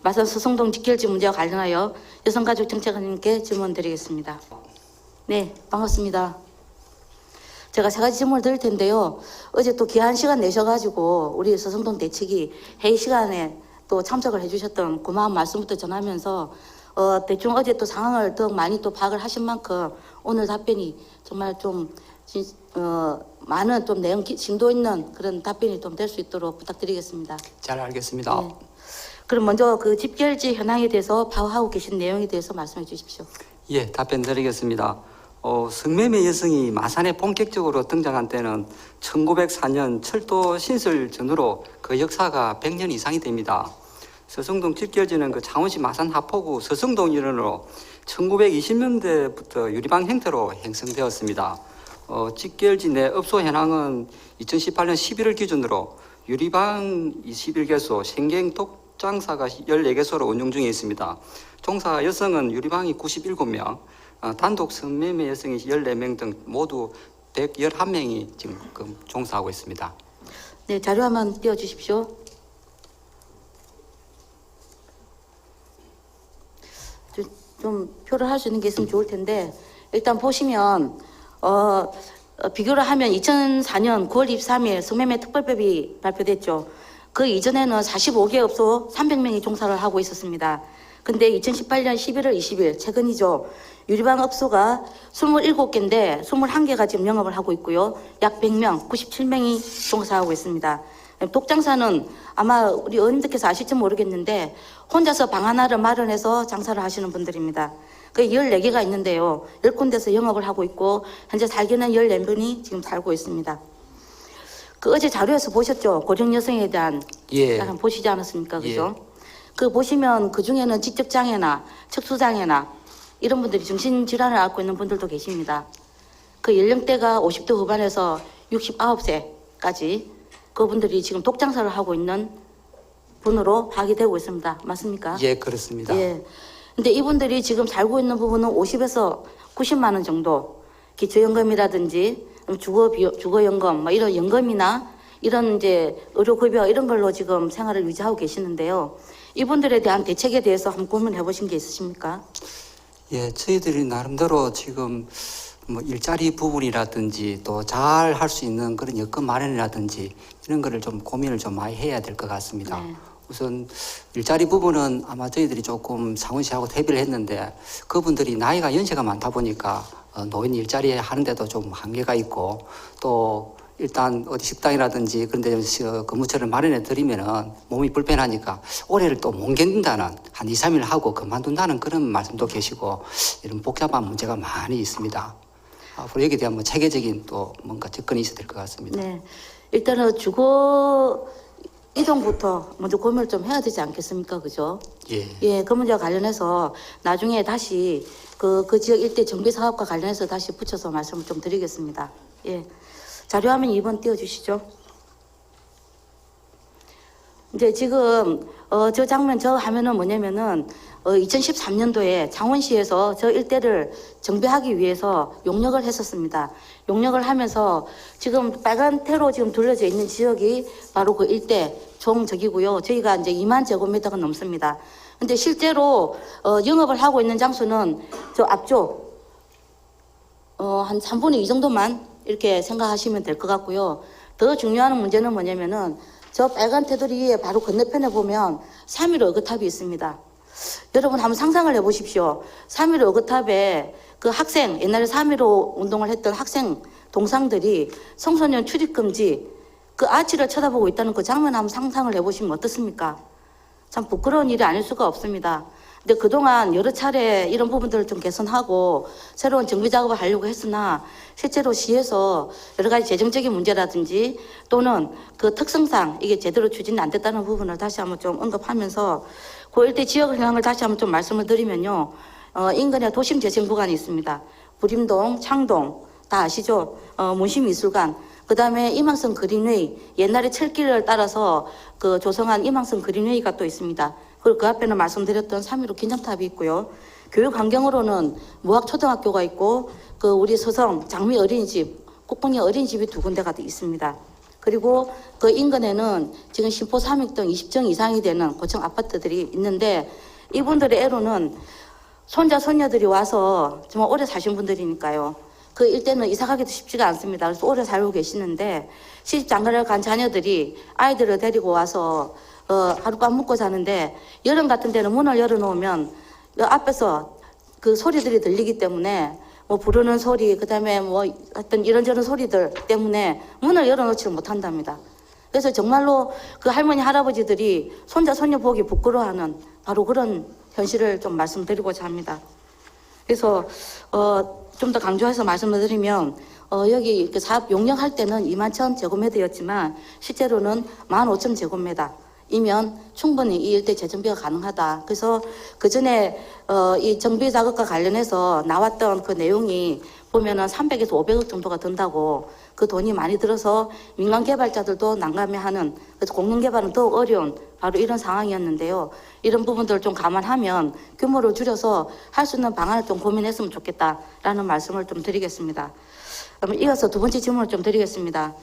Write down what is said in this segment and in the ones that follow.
마산 서성동 직결지 문제와 관련하여 여성가족정책관님께 질문드리겠습니다. 네, 반갑습니다. 제가 세 가지 질문을 드릴 텐데요. 어제 또 귀한 시간 내셔가지고 우리 서성동 대책이 회의 시간에 또 참석을 해주셨던 고마운 말씀부터 전하면서 대충 어제 또 상황을 더 많이 또 파악을 하신 만큼 오늘 답변이 정말 좀 많은 좀 내용 심도 있는 그런 답변이 좀 될 수 있도록 부탁드리겠습니다. 잘 알겠습니다. 네. 그럼 먼저 그 집결지 현황에 대해서 파악하고 계신 내용에 대해서 말씀해 주십시오. 예, 답변 드리겠습니다. 성매매 여성이 마산에 본격적으로 등장한 때는 1904년 철도 신설 전후로 그 역사가 100년 이상이 됩니다. 서성동 집결지는 그 창원시 마산 하포구 서성동 일원으로 1920년대부터 유리방 형태로 형성되었습니다. 집결지 내 업소 현황은 2018년 11월 기준으로 유리방 21개소, 생갱 독장사가 14개소로 운영 중에 있습니다. 종사 여성은 유리방이 97명, 단독 성매매 여성이 14명 등 모두 111명이 지금 종사하고 있습니다. 네, 자료 한번 띄워주십시오. 좀 표를 할 수 있는 게 있으면 좋을 텐데 일단 보시면 비교를 하면 2004년 9월 23일 성매매 특별법이 발표됐죠. 그 이전에는 45개 업소 300명이 종사를 하고 있었습니다. 근데 2018년 11월 20일 최근이죠. 유리방 업소가 27개인데 21개가 지금 영업을 하고 있고요. 약 100명, 97명이 종사하고 있습니다. 독장사는 아마 우리 어른들께서 아실지 모르겠는데 혼자서 방 하나를 마련해서 장사를 하시는 분들입니다. 그 14개가 있는데요. 10군데서 영업을 하고 있고 현재 살기는 14분이 지금 살고 있습니다. 그 어제 자료에서 보셨죠? 고령 여성에 대한 한번 보시지 않았습니까? 그죠? 예. 그 보시면 그 중에는 지적장애나 척수장애나 이런 분들이 정신질환을 앓고 있는 분들도 계십니다. 그 연령대가 50대 후반에서 69세까지 그분들이 지금 독장사를 하고 있는 분으로 파악이 되고 있습니다. 맞습니까? 예, 그렇습니다. 예. 근데 이분들이 지금 살고 있는 부분은 50에서 90만 원 정도 기초연금이라든지 주거연금, 뭐 이런 연금이나 이런 이제 의료급여 이런 걸로 지금 생활을 유지하고 계시는데요. 이분들에 대한 대책에 대해서 한번 고민해 보신 게 있으십니까? 예, 저희들이 나름대로 지금 뭐 일자리 부분이라든지 또 잘 할 수 있는 그런 여건 마련이라든지 이런 거를 좀 고민을 좀 많이 해야 될 것 같습니다. 네. 우선 일자리 부분은 아마 저희들이 조금 상원시하고 대비를 했는데 그분들이 나이가 연세가 많다 보니까 노인 일자리 하는데도 좀 한계가 있고 또 일단 어디 식당이라든지 그런 데 좀 근무처를 마련해 드리면은 몸이 불편하니까 올해를 또 못 견딘다는 한 2, 3일 하고 그만둔다는 그런 말씀도 계시고 이런 복잡한 문제가 많이 있습니다. 앞으로 여기에 대한 뭐 체계적인 또 뭔가 접근이 있어야 될 것 같습니다. 네. 일단은 주거 이동부터 먼저 고민을 좀 해야 되지 않겠습니까? 그죠? 예. 예, 그 문제와 관련해서 나중에 다시 그 지역 일대 정비 사업과 관련해서 다시 붙여서 말씀을 좀 드리겠습니다. 예. 자료화면 2번 띄워주시죠. 이제 지금 저 장면 저 화면은 뭐냐면은 2013년도에 창원시에서 저 일대를 정비하기 위해서 용역을 했었습니다. 용역을 하면서 지금 빨간 테로 지금 둘러져 있는 지역이 바로 그 일대 총적이고요. 저희가 이제 2만 제곱미터가 넘습니다. 근데 실제로 영업을 하고 있는 장소는 저 앞쪽 한 3분의 2 정도만 이렇게 생각하시면 될 것 같고요. 더 중요한 문제는 뭐냐면은 저 빨간 테두리에 바로 건너편에 보면 3.15 어거탑이 있습니다. 여러분 한번 상상을 해보십시오. 3.15 어거탑에 그 학생, 옛날에 3.15 운동을 했던 학생 동상들이 청소년 출입금지 그 아치를 쳐다보고 있다는 그 장면 한번 상상을 해보시면 어떻습니까? 참 부끄러운 일이 아닐 수가 없습니다. 근데 그동안 여러 차례 이런 부분들을 좀 개선하고 새로운 정비 작업을 하려고 했으나 실제로 시에서 여러 가지 재정적인 문제라든지 또는 그 특성상 이게 제대로 추진이 안 됐다는 부분을 다시 한번 좀 언급하면서 그 일대 지역 현황을 다시 한번 좀 말씀을 드리면요. 인근에 도심재생구간이 있습니다. 부림동, 창동 다 아시죠? 문심미술관 그 다음에 이망성 그린웨이 옛날에 철길을 따라서 그 조성한 이망성 그린웨이가 또 있습니다. 그리고 그 앞에는 말씀드렸던 3.15 긴장탑이 있고요. 교육 환경으로는 무학초등학교가 있고 그 우리 서성 장미 어린이집, 국공리 어린이집이 2군데가 있습니다. 그리고 그 인근에는 지금 신포 삼익동 20층 이상이 되는 고층 아파트들이 있는데 이분들의 애로는 손자, 손녀들이 와서 정말 오래 사신 분들이니까요. 그 일대는 이사 가기도 쉽지가 않습니다. 그래서 오래 살고 계시는데 시집 장가를 간 자녀들이 아이들을 데리고 와서 하룻밤 묵고 자는데 여름 같은 데는 문을 열어놓으면 앞에서 그 소리들이 들리기 때문에 뭐 부르는 소리, 그 다음에 뭐 어떤 이런저런 소리들 때문에 문을 열어놓지를 못한답니다. 그래서 정말로 그 할머니, 할아버지들이 손자, 손녀 보기 부끄러워하는 바로 그런 현실을 좀 말씀드리고자 합니다. 그래서, 좀 더 강조해서 말씀을 드리면, 여기 그 사업 용역할 때는 21,000제곱미터였지만, 실제로는 15,000제곱미터. 이면 충분히 이 일대 재정비가 가능하다. 그래서 그 전에 이 정비 작업과 관련해서 나왔던 그 내용이 보면은 300에서 500억 정도가 든다고 그 돈이 많이 들어서 민간 개발자들도 난감해하는 그래서 공영 개발은 더욱 어려운 바로 이런 상황이었는데요. 이런 부분들을 좀 감안하면 규모를 줄여서 할 수 있는 방안을 좀 고민했으면 좋겠다라는 말씀을 좀 드리겠습니다. 그럼 이어서 두 번째 질문을 좀 드리겠습니다.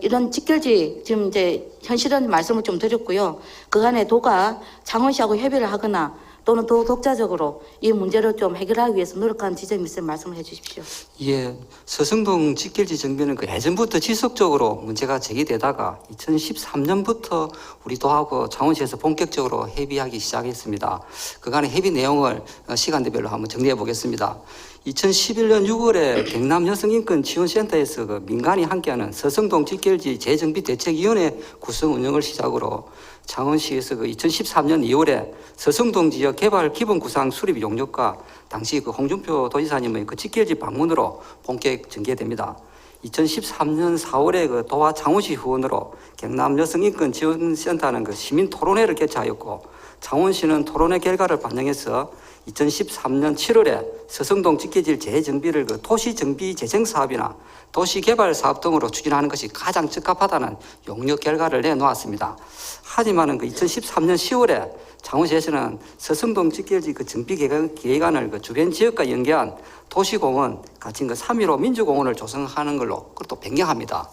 이런 직결지, 지금 이제 현실은 말씀을 좀 드렸고요. 그간에 도가 창원시하고 협의를 하거나 또는 더 독자적으로 이 문제를 좀 해결하기 위해서 노력하는 지점이 있으면 말씀을 해 주십시오. 예, 서성동 직결지 정비는 그 예전부터 지속적으로 문제가 제기되다가 2013년부터 우리 도하고 창원시에서 본격적으로 협의하기 시작했습니다. 그간의 협의 내용을 시간대별로 한번 정리해 보겠습니다. 2011년 6월에 경남 여성인권지원센터에서 그 민간이 함께하는 서성동 직결지 재정비 대책위원회 구성 운영을 시작으로 창원시에서 그 2013년 2월에 서성동 지역 개발 기본 구상 수립 용역과 당시 그 홍준표 도지사님의 그 직결지 방문으로 본격 전개됩니다. 2013년 4월에 그 도와 창원시 후원으로 경남 여성인권지원센터는 그 시민 토론회를 개최하였고 창원시는 토론회 결과를 반영해서 2013년 7월에 서성동 직결지 재정비를 그 도시정비 재생 사업이나 도시개발 사업 등으로 추진하는 것이 가장 적합하다는 용역 결과를 내놓았습니다. 하지만은 그 2013년 10월에 창원시에서는 서성동 직결지 그 정비 계획안을 그 주변 지역과 연계한 도시공원 같은 그 3.15 민주공원을 조성하는 걸로 그걸 또 변경합니다.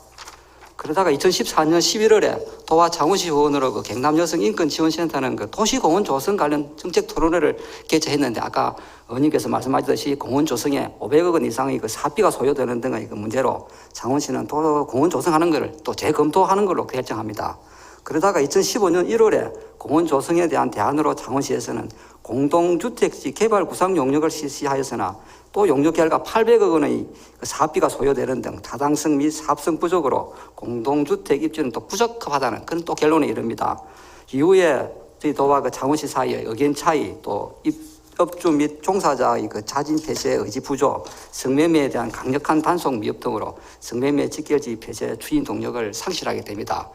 그러다가 2014년 11월에 도와 창원시 후원으로 그 경남 여성인권지원센터는 그 도시공원 조성 관련 정책 토론회를 개최했는데 아까 의원님께서 말씀하셨듯이 공원 조성에 500억 원 이상의 그 사비가 소요되는 등의 그 문제로 창원시는 또 공원 조성하는 것을 또 재검토하는 걸로 결정합니다. 그러다가 2015년 1월에 공원 조성에 대한 대안으로 창원시에서는 공동주택지 개발 구상 용역을 실시하였으나 또 용역 결과 800억 원의 사업비가 소요되는 등 타당성 및 사업성 부족으로 공동주택 입지는 또 부적합하다는 그런 또 결론에 이릅니다. 이후에 저희 도와 그 창원시 사이의 의견 차이, 또 업주 및 종사자의 그 자진 폐쇄 의지 부족, 성매매에 대한 강력한 단속 미흡 등으로 성매매 직결지 폐쇄 추진 동력을 상실하게 됩니다.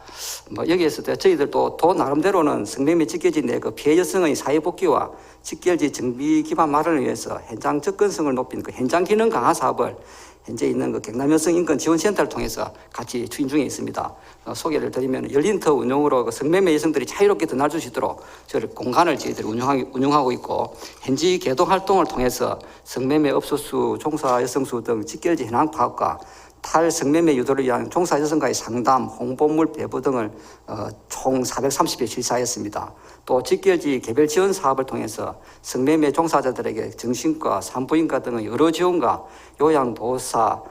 여기에서 저희들도 도 나름대로는 성매매 직결지 내 그 피해 여성의 사회 복귀와 직결지 정비 기반 마련을 위해서 현장 접근성을 높인 그 현장 기능 강화 사업을 현재 있는 그 경남 여성인권지원센터를 통해서 같이 추진 중에 있습니다. 소개를 드리면 열린터 운영으로 그 성매매 여성들이 자유롭게 드나들 수 있도록 저희들 공간을 저희들이 운영하고 있고 현지 개동 활동을 통해서 성매매 업소수, 종사 여성수 등 직결지 현황 파악과 탈성매매 유도를 위한 종사 여성과의 상담, 홍보물 배부 등을 총 430회 실시하였습니다. 또 직결지 개별 지원 사업을 통해서 성매매 종사자들에게 정신과 산부인과 등의 여러 지원과 요양보호사,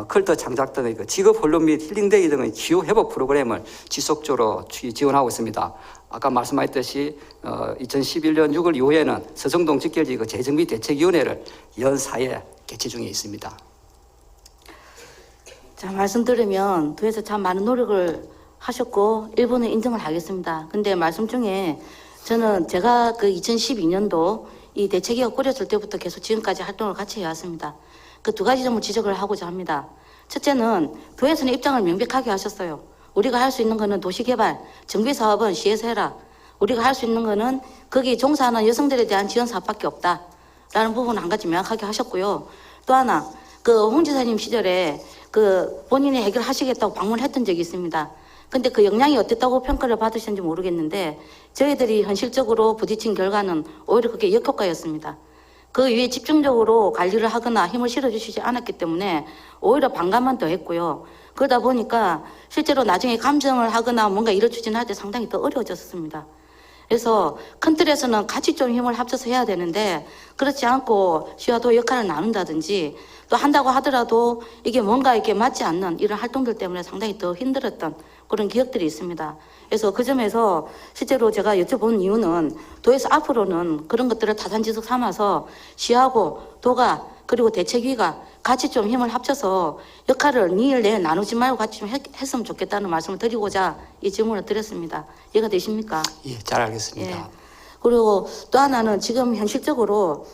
컬터 창작 등의 그 직업 훈련 및 힐링데이 등의 치유 회복 프로그램을 지속적으로 지원하고 있습니다. 아까 말씀하셨듯이 2011년 6월 이후에는 서성동 직결지 그 재정비 대책위원회를 연사에 개최 중에 있습니다. 자, 말씀 들으면 도에서 참 많은 노력을 하셨고 일부는 인정을 하겠습니다. 근데 말씀 중에 저는 제가 그 2012년도 이 대책위가 꾸려질 때부터 계속 지금까지 활동을 같이 해왔습니다. 그 두 가지 점을 지적을 하고자 합니다. 첫째는 도에서는 입장을 명백하게 하셨어요. 우리가 할 수 있는 거는 도시개발, 정비사업은 시에서 해라. 우리가 할 수 있는 거는 거기 종사하는 여성들에 대한 지원 사업밖에 없다. 라는 부분 한 가지 명확하게 하셨고요. 또 하나, 그 홍 지사님 시절에 그 본인이 해결하시겠다고 방문했던 적이 있습니다. 근데 그 역량이 어땠다고 평가를 받으셨는지 모르겠는데 저희들이 현실적으로 부딪힌 결과는 오히려 그게 역효과였습니다. 그 위에 집중적으로 관리를 하거나 힘을 실어주시지 않았기 때문에 오히려 반감만 더 했고요. 그러다 보니까 실제로 나중에 감정을 하거나 뭔가 일을 추진할 때 상당히 더 어려워졌습니다. 그래서 큰 틀에서는 같이 좀 힘을 합쳐서 해야 되는데 그렇지 않고 시와 도 역할을 나눈다든지 또 한다고 하더라도 이게 뭔가 이렇게 맞지 않는 이런 활동들 때문에 상당히 더 힘들었던 그런 기억들이 있습니다. 그래서 그 점에서 실제로 제가 여쭤본 이유는 도에서 앞으로는 그런 것들을 타산지석 삼아서 시하고 도가 그리고 대책위가 같이 좀 힘을 합쳐서 역할을 니을 내 나누지 말고 같이 좀 했으면 좋겠다는 말씀을 드리고자 이 질문을 드렸습니다. 이해가 되십니까? 예, 잘 알겠습니다. 예. 그리고 또 하나는 지금 현실적으로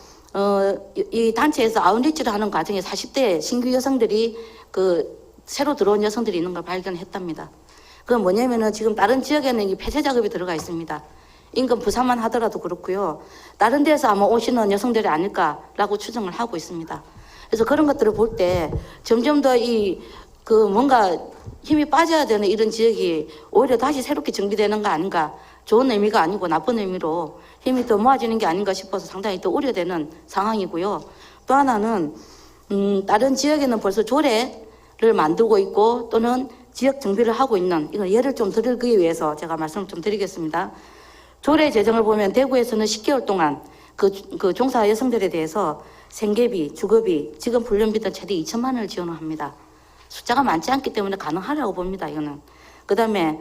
이 단체에서 아웃리치를 하는 과정에 40대 신규 여성들이 새로 들어온 여성들이 있는 걸 발견했답니다. 그건 뭐냐면은 지금 다른 지역에는 이 폐쇄 작업이 들어가 있습니다. 인근 부산만 하더라도 그렇고요. 다른 데서 아마 오시는 여성들이 아닐까라고 추정을 하고 있습니다. 그래서 그런 것들을 볼 때 점점 더 뭔가 힘이 빠져야 되는 이런 지역이 오히려 다시 새롭게 정비되는 거 아닌가. 좋은 의미가 아니고 나쁜 의미로 힘이 더 모아지는 게 아닌가 싶어서 상당히 또 우려되는 상황이고요. 또 하나는, 다른 지역에는 벌써 조례를 만들고 있고 또는 지역 정비를 하고 있는, 이거 예를 좀 드리기 위해서 제가 말씀을 좀 드리겠습니다. 조례 제정을 보면 대구에서는 10개월 동안 그 종사 여성들에 대해서 생계비, 주거비, 직업 훈련비 등 최대 2천만 원을 지원을 합니다. 숫자가 많지 않기 때문에 가능하라고 봅니다, 이거는. 그 다음에,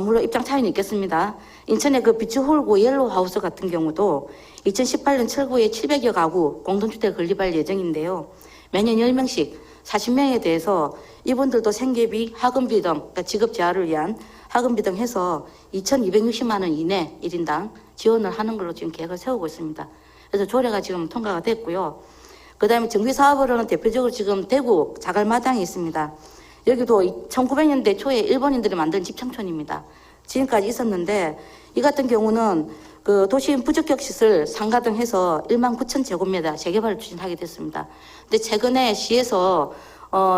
물론 입장 차이는 있겠습니다. 인천의 그 비추홀구 옐로우하우스 같은 경우도 2018년 철구에 700여 가구 공동주택 건립할 예정인데요. 매년 10명씩 40명에 대해서 이분들도 생계비, 학원비 등, 그러니까 직업 재활을 위한 학원비 등 해서 2,260만 원 이내 1인당 지원을 하는 걸로 지금 계획을 세우고 있습니다. 그래서 조례가 지금 통과가 됐고요. 그 다음에 정비사업으로는 대표적으로 지금 대구 자갈마당이 있습니다. 여기도 1900년대 초에 일본인들이 만든 집창촌입니다. 지금까지 있었는데 이 같은 경우는 그 도시인 부적격 시설 상가 등 해서 1만 9천 제곱미터 재개발을 추진하게 됐습니다. 근데 최근에 시에서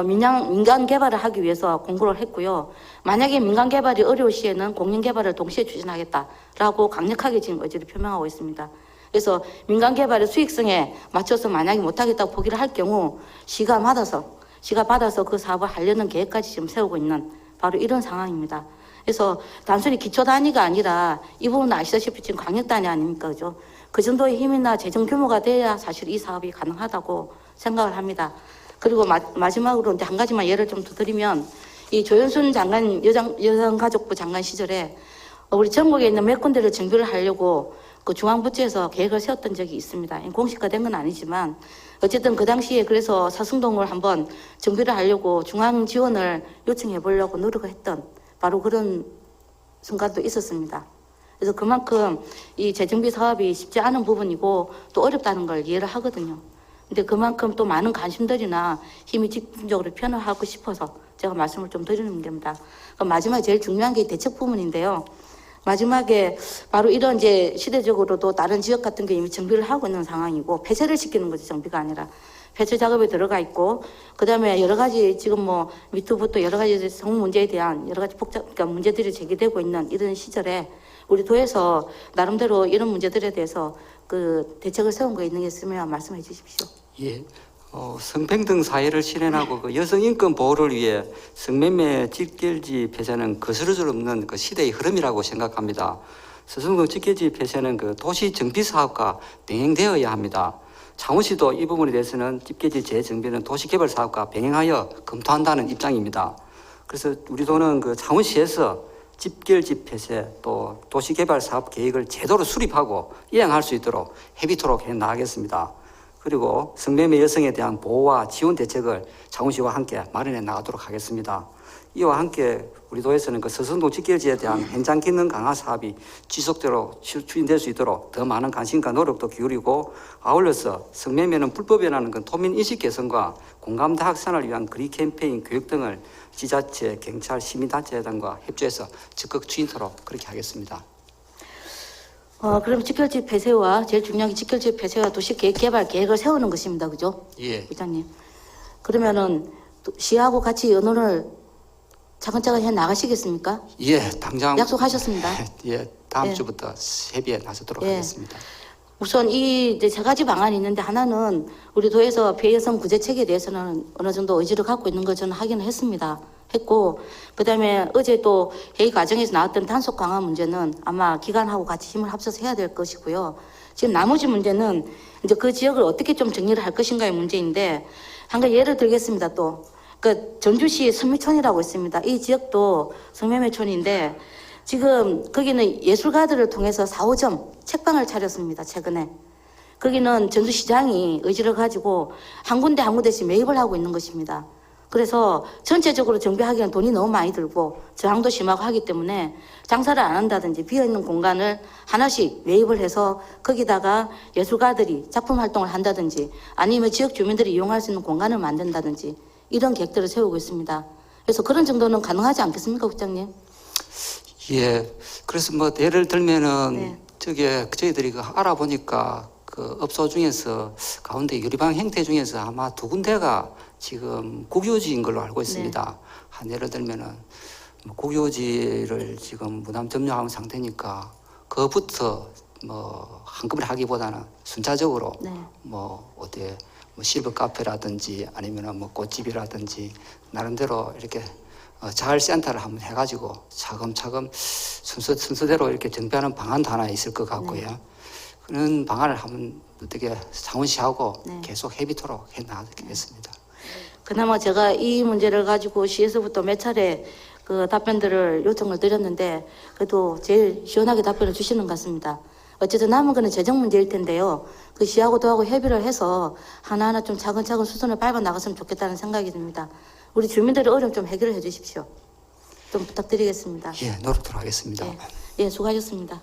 민간 개발을 하기 위해서 공고를 했고요. 만약에 민간 개발이 어려울 시에는 공영 개발을 동시에 추진하겠다라고 강력하게 지금 의지를 표명하고 있습니다. 그래서 민간 개발의 수익성에 맞춰서 만약에 못하겠다고 포기를 할 경우 시가 받아서 그 사업을 하려는 계획까지 지금 세우고 있는 바로 이런 상황입니다. 그래서 단순히 기초 단위가 아니라 이 부분은 아시다시피 지금 광역 단위 아닙니까? 그죠? 그 정도의 힘이나 재정 규모가 돼야 사실 이 사업이 가능하다고 생각을 합니다. 그리고 마지막으로 이제 한 가지만 예를 좀 더 드리면 이 조현순 장관 여성가족부 장관 시절에 우리 전국에 있는 몇 군데를 정비를 하려고 그 중앙부처에서 계획을 세웠던 적이 있습니다. 공식화된 건 아니지만 어쨌든 그 당시에 그래서 사승동을 한번 정비를 하려고 중앙 지원을 요청해 보려고 노력을 했던 바로 그런 순간도 있었습니다. 그래서 그만큼 이 재정비 사업이 쉽지 않은 부분이고 또 어렵다는 걸 이해를 하거든요. 근데 그만큼 또 많은 관심들이나 힘이 집중적으로 편을하고 싶어서 제가 말씀을 좀 드리는 겁니다. 그럼 마지막에 제일 중요한 게 대책 부분인데요. 마지막에 바로 이런 이제 시대적으로도 다른 지역 같은 게 이미 정비를 하고 있는 상황이고 폐쇄를 시키는 거죠. 정비가 아니라. 폐쇄 작업에 들어가 있고 그다음에 여러 가지 지금 뭐 미투부터 여러 가지 성 문제에 대한 여러 가지 그러니까 문제들이 제기되고 있는 이런 시절에 우리 도에서 나름대로 이런 문제들에 대해서 그 대책을 세운 거 있는 게 있으면 말씀해 주십시오. 예. 성평등 사회를 실현하고 그 여성 인권 보호를 위해 성매매 직결지 폐쇄는 거스를 수 없는 그 시대의 흐름이라고 생각합니다. 서승동 직결지 폐쇄는 그 도시 정비 사업과 병행되어야 합니다. 창원시도 이 부분에 대해서는 집결지 재정비는 도시개발 사업과 병행하여 검토한다는 입장입니다. 그래서 우리 도는 그 창원시에서 집결지 폐쇄 또 도시개발 사업 계획을 제대로 수립하고 이행할 수 있도록 협의토록 해 나가겠습니다. 그리고 성매매 여성에 대한 보호와 지원 대책을 창원시와 함께 마련해 나가도록 하겠습니다. 이와 함께 우리 도에서는 그 서승동 직결지에 대한 현장 기능 강화 사업이 지속적으로 추진될 수 있도록 더 많은 관심과 노력도 기울이고 아울러서 성매매는 불법이라는 그 도민 인식 개선과 공감대 확산을 위한 거리 캠페인 교육 등을 지자체, 경찰, 시민단체 등과 협조해서 적극 추진토록 그렇게 하겠습니다. 그럼 직결지 폐쇄와 제일 중요한 게 직결지 폐쇄와 도시계획 개발 계획을 세우는 것입니다. 그죠? 예. 부장님. 그러면은 시하고 같이 의논을 차근차근 해 나가시겠습니까? 예, 당장 약속하셨습니다. 예, 다음 예. 주부터 협의에 나서도록 하겠습니다. 우선 이제 세 가지 방안이 있는데 하나는 우리 도에서 피해 여성 구제 체계에 대해서는 어느 정도 의지를 갖고 있는 걸 저는 확인을 했습니다. 했고, 그다음에 어제 또 회의 과정에서 나왔던 단속 강화 문제는 아마 기관하고 같이 힘을 합쳐서 해야 될 것이고요. 지금 나머지 문제는 이제 그 지역을 어떻게 좀 정리를 할 것인가의 문제인데, 한 가지 예를 들겠습니다. 또 그 전주시 성미촌이라고 있습니다. 이 지역도 성매매촌인데 지금 거기는 예술가들을 통해서 4호점 책방을 차렸습니다. 최근에. 거기는 전주시장이 의지를 가지고 한 군데씩 매입을 하고 있는 것입니다. 그래서 전체적으로 정비하기에는 돈이 너무 많이 들고 저항도 심하고 하기 때문에 장사를 안 한다든지 비어있는 공간을 하나씩 매입을 해서 거기다가 예술가들이 작품 활동을 한다든지 아니면 지역 주민들이 이용할 수 있는 공간을 만든다든지 이런 계획들을 세우고 있습니다. 그래서 그런 정도는 가능하지 않겠습니까, 국장님? 예. 그래서 뭐 예를 들면은 네. 저희들이 그 알아보니까 그 업소 중에서 가운데 유리방 형태 중에서 아마 2군데가 지금 국유지인 걸로 알고 있습니다. 한 예를 들면은 뭐 국유지를 지금 무담 점유한 상태니까 그부터 뭐 한꺼번에 하기보다는 순차적으로 네. 뭐 어디에 뭐 실버 카페라든지 아니면은 뭐 꽃집이라든지 나름대로 이렇게 자활 센터를 한번 해가지고 차근차근 순서대로 이렇게 정비하는 방안도 하나 있을 것 같고요. 그런 방안을 한번 어떻게 창원시하고 네. 계속 협의토록 해 나가겠습니다. 그나마 제가 이 문제를 가지고 시에서부터 몇 차례 그 답변들을 요청을 드렸는데 그래도 제일 시원하게 답변을 주시는 것 같습니다. 어쨌든 남은 거는 재정 문제일 텐데요. 그 시하고도 하고 협의를 해서 하나하나 좀 차근차근 수순을 밟아 나갔으면 좋겠다는 생각이 듭니다. 우리 주민들의 어려움 좀 해결해 주십시오. 좀 부탁드리겠습니다. 예, 노력토록 하겠습니다. 예, 수고하셨습니다.